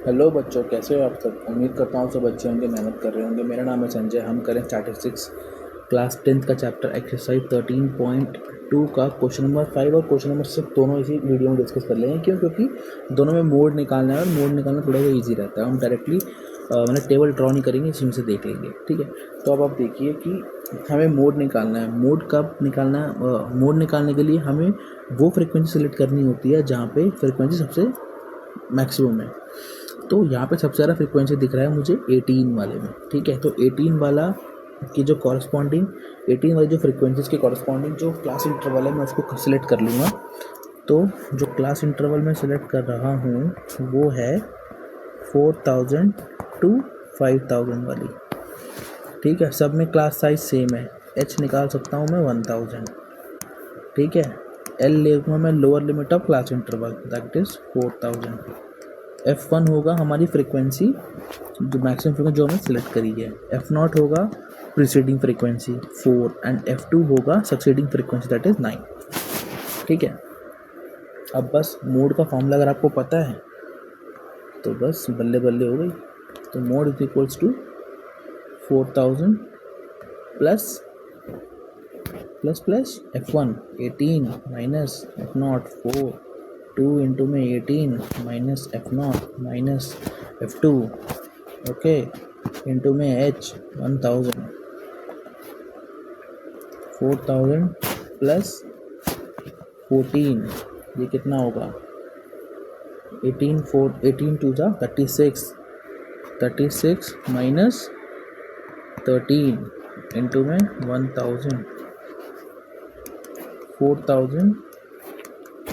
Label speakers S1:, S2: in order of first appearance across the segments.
S1: Hello बच्चों, कैसे हो आप सब। उम्मीद करता हूँ सब बच्चे होंगे, मेहनत कर रहे होंगे। मेरा नाम है संजय। हम करें स्टैटिस्टिक्स क्लास 10th का चैप्टर एक्सरसाइज 13.2 का क्वेश्चन नंबर 5 और क्वेश्चन नंबर 6 दोनों इसी वीडियो में डिस्कस कर लेंगे। क्यों? क्योंकि दोनों में मोड निकालना है और मोड निकालना थोड़ा सा ईजी रहता है। हम डायरेक्टली मैंने टेबल ड्रॉ नहीं करेंगे, इसी में से देख लेंगे। ठीक है, तो अब आप देखिए कि हमें मोड निकालना है। मोड कब निकालना है? मोड निकालने के लिए हमें वो फ्रिक्वेंसी सेलेक्ट करनी होती है जहाँ पे फ्रिक्वेंसी सबसे मैक्सिमम है। तो यहाँ पे सबसे ज़्यादा फ्रिक्वेंसी दिख रहा है मुझे 18 वाले में। ठीक है, तो 18 वाला की जो कॉरस्पॉन्डिंग 18 वाली जो फ्रिक्वेंसीज के कॉरस्पॉन्डिंग जो क्लास इंटरवल है मैं उसको सिलेक्ट कर लूँगा। तो जो क्लास इंटरवल मैं सिलेक्ट कर रहा हूँ वो है 4000 टू 5000 वाली। ठीक है, सब में क्लास साइज सेम है। एच निकाल सकता हूँ मैं 1000। ठीक है, एल लेगा मैं lower limit of class interval, that is 4000। F1 होगा हमारी फ्रिक्वेंसी जो मैक्सिमम फ्रिक्वेंसी जो हमने सिलेक्ट करी है। F0 होगा प्रीसीडिंग फ्रिक्वेंसी 4 एंड F2 होगा सक्सीडिंग फ्रिक्वेंसी दैट इज़ 9। ठीक है, अब बस मोड का फॉर्मूला अगर आपको पता है तो बस बल्ले बल्ले हो गई। तो mode is equals to 4000 plus plus plus F1 18 minus F0 4 2 into में 18 minus F0 minus F2 okay into में H 1000 4000 प्लस 14 ये कितना होगा 18 टू जा 36 माइनस 13 इंटू में 1000 4000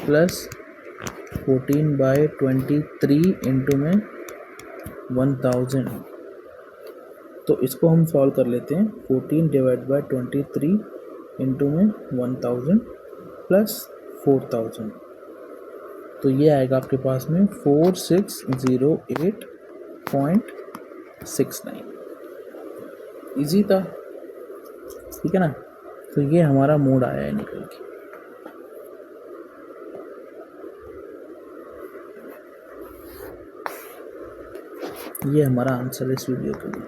S1: प्लस 14/23 इंटू में 1000। तो इसको हम सॉल्व कर लेते हैं। 14/23 इंटू में 1000 प्लस 4000, तो ये आएगा आपके पास में 4608.69। इजी था, ठीक है ना। तो ये हमारा मोड आया है निकल के। ये हमारा आंसर है इस वीडियो के लिए।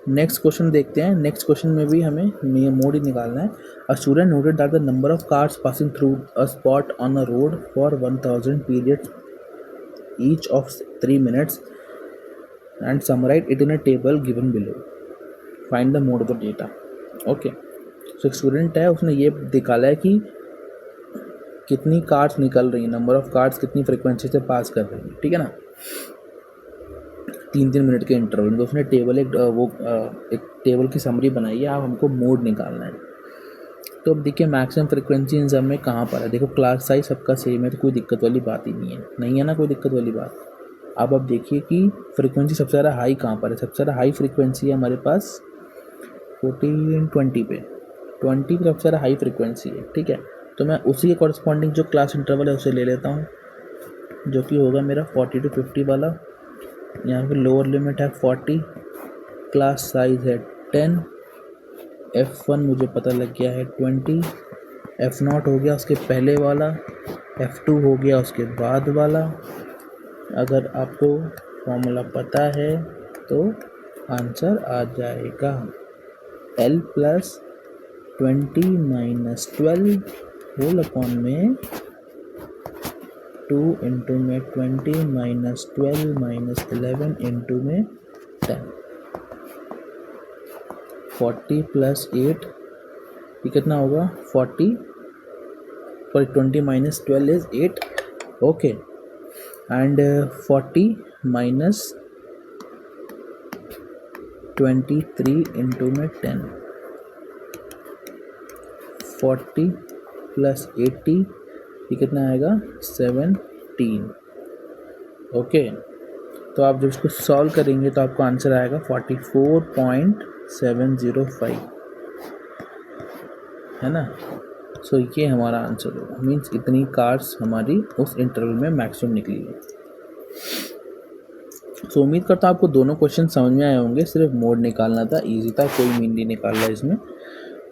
S1: नेक्स्ट क्वेश्चन देखते हैं। नेक्स्ट क्वेश्चन में भी हमें मोड ही निकालना है। A student noted that the number of cars passing through a spot on a road for 1000 periods each of 3 minutes and summarise it in a table given below. Find the mode of the data. Okay, so एक student है, उसने ये निकाला है कि कितनी cars निकल रही हैं, नंबर ऑफ कार्स कितनी फ्रिक्वेंसी से पास कर रही हैं। ठीक है ना, 3-3 मिनट के इंटरवल में। तो उसने टेबल एक टेबल की समरी बनाई है। आप हमको मोड निकालना है। तो अब देखिए मैक्सिमम फ्रिक्वेंसी इन सब में कहाँ पर है। देखो क्लास साइज सबका सेम है, तो कोई दिक्कत वाली बात ही नहीं है ना, कोई दिक्कत वाली बात। अब देखिए कि फ्रिक्वेंसी सबसे ज़्यादा हाई कहाँ पर है। सबसे ज़्यादा हाई फ्रिक्वेंसी है हमारे पास 20 पे। 20 पे सबसे ज़्यादा हाई फ्रिक्वेंसी है। ठीक है, तो मैं उसी के कॉरस्पॉन्डिंग जो क्लास इंटरवल है उसे ले लेता हूँ, जो कि होगा मेरा 40 to 50 वाला। यहाँ पे लोअर लिमिट है 40, क्लास साइज है 10, F1 मुझे पता लग गया है 20, F0 हो गया उसके पहले वाला, F2 हो गया उसके बाद वाला। अगर आपको फॉर्मूला पता है तो आंसर आ जाएगा। L plus 20 minus 12 whole upon में 2 इंटू में 20 माइनस 12 माइनस 11 इंटू में 10। 40 प्लस 8 ये कितना होगा 40 पर 20 minus 12 is 8। Okay, and 40 minus 23 into में 10। 40 प्लस 80 ये कितना आएगा 17। ओके, तो आप जब इसको सॉल्व करेंगे तो आपको आंसर आएगा 44.705, है ना। सो ये हमारा आंसर होगा। मीन्स इतनी कार्स हमारी उस इंटरवल में मैक्सिमम निकली है। सो उम्मीद करता हूँ आपको दोनों क्वेश्चन समझ में आए होंगे। सिर्फ मोड निकालना था, इजी था, कोई मीन नहीं निकाल रहा इसमें।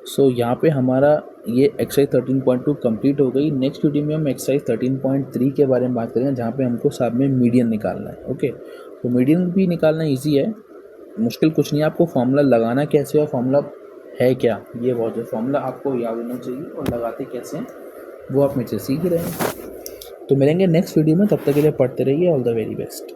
S1: सो यहाँ पे हमारा ये एक्सरसाइज 13.2 कंप्लीट हो गई। नेक्स्ट वीडियो में हम एक्सरसाइज 13.3 के बारे में बात करेंगे, जहाँ पे हमको साथ में मीडियन निकालना है। ओके, तो मीडियन भी निकालना इजी है, मुश्किल कुछ नहीं है। आपको फॉर्मूला लगाना कैसे और फॉर्मूला है क्या, ये बहुत है। फॉर्मूला आपको याद होना चाहिए और लगाते कैसे हैं वो आप मुझसे सीख ही रहे हैं। तो मिलेंगे नेक्स्ट वीडियो में, तब तक के लिए पढ़ते रहिए। All the very best.